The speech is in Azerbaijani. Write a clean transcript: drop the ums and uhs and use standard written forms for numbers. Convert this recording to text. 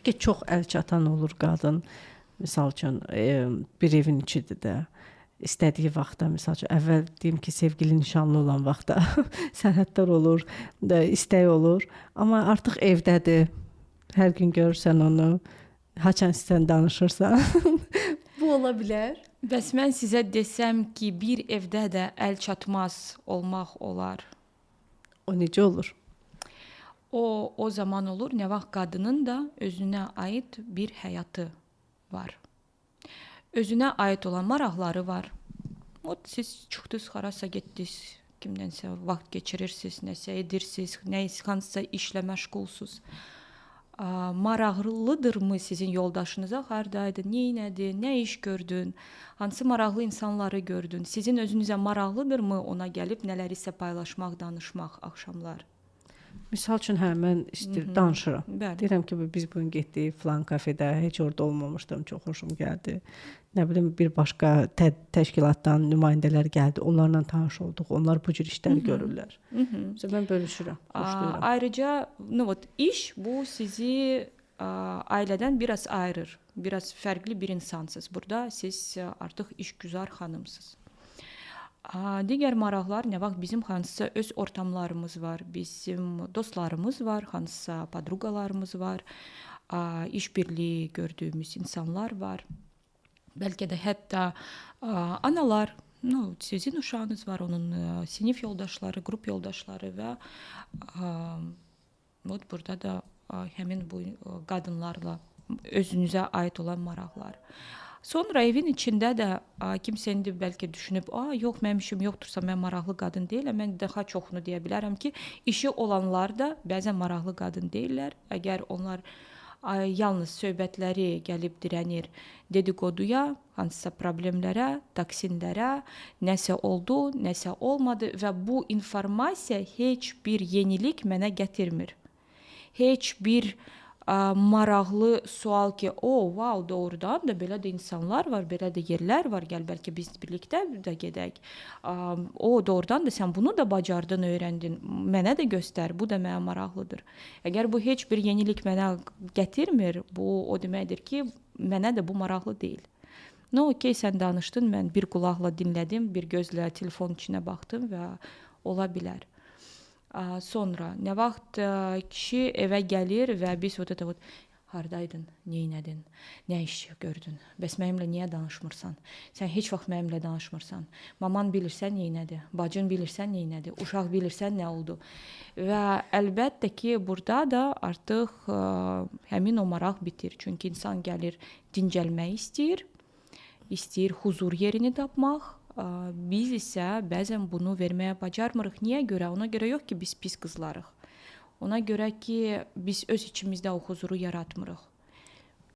Bəlkə çox əl çatan olur qadın. Misal üçün bir evin içidir də. İstədiyi vaxtda, misal üçün əvvəl deyim ki, sevgili nişanlı olan vaxtda sərhədlər olur, da istək olur, amma artıq evdədir. Hər gün görürsən onu, haçan istəyən danışırsan. Bu ola bilər. Bəs mən sizə desəm ki, bir evdə də əl çatmaz olmaq olar. O necə olur? O zaman olur, nə vaxt qadının da özünə aid bir həyatı var. Özünə aid olan maraqları var. Siz çıxdınız, harasa getdiniz, kimdənsə vaxt keçirirsiniz, nəsə edirsiniz, hansısa işlə məşğulsuz. Maraqlıdırmı sizin yoldaşınıza? Hardaydı, neynədi, nə iş gördün, hansı maraqlı insanları gördün? Sizin özünüzə maraqlıdırmı ona gəlib nələrisə paylaşmaq, danışmaq axşamlar? Misal üçün mən danışıram. Bəli. Deyirəm ki, biz bugün getdik filan kafedə, heç orada olmamışdım, çox xoşum gəldi. Nə bilim, bir başqa təşkilatdan nümayəndələr gəldi, onlarla tanış olduq. Onlar bu cür işlər görürlər. Məsələn, mən bölüşürəm, xoşlayıram. Ayrıca, iş bu sizi ailədən biraz ayırır. Biraz fərqli bir insansınız. Burada siz artıq işgüzar xanımsınız. Digər maraqlar, nə vaxt bizim hansısa öz ortamlarımız var, bizim dostlarımız var, hansısa podruqalarımız var, işbirliyi gördüyümüz insanlar var. Bəlkə də hətta analar, sizin uşağınız var, onun sinif yoldaşları, qrup yoldaşları və burada da həmin bu qadınlarla özünüzə aid olan maraqlar. Sonra evin içində də kimsə indi bəlkə düşünüb, yox, mənim işim yoxdursa, mən maraqlı qadın deyiləm. Mən daha çoxunu deyə bilərəm ki, işi olanlar da bəzən maraqlı qadın deyirlər. Əgər onlar yalnız söhbətləri gəlib dirənir dedikoduya, hansısa problemlərə, toksinlərə, nəsə oldu, nəsə olmadı və bu informasiya heç bir yenilik mənə gətirmir. Heç bir maraqlı sual ki, wow, doğrudan da belə də insanlar var, belə də yerlər var, gəl bəlkə biz birlikdə də gedək. Doğrudan da sən bunu da bacardın, öyrəndin, mənə də göstər, bu da mənə maraqlıdır. Əgər bu heç bir yenilik mənə gətirmir, bu o deməkdir ki, mənə də bu maraqlı deyil. Okey, sən danışdın, mən bir qulaqla dinlədim, bir gözlə telefon içinə baxdım və ola bilər. Sonra, nə vaxt kişi evə gəlir və biz hardaydın, neynədin, nə iş gördün, bəs mənimlə niyə danışmırsan, sən heç vaxt mənimlə danışmırsan, maman bilirsən neynədi, bacın bilirsən neynədi, uşaq bilirsən nə oldu. Və əlbəttə ki, burada da artıq həmin o maraq bitir. Çünki insan gəlir dincəlmək istəyir huzur yerini tapmaq. Biz isə bəzən bunu verməyə bacarmırıq. Niyə görə? Ona görə yox ki, biz pis qızlarıq. Ona görə ki, biz öz içimizdə o huzuru yaratmırıq.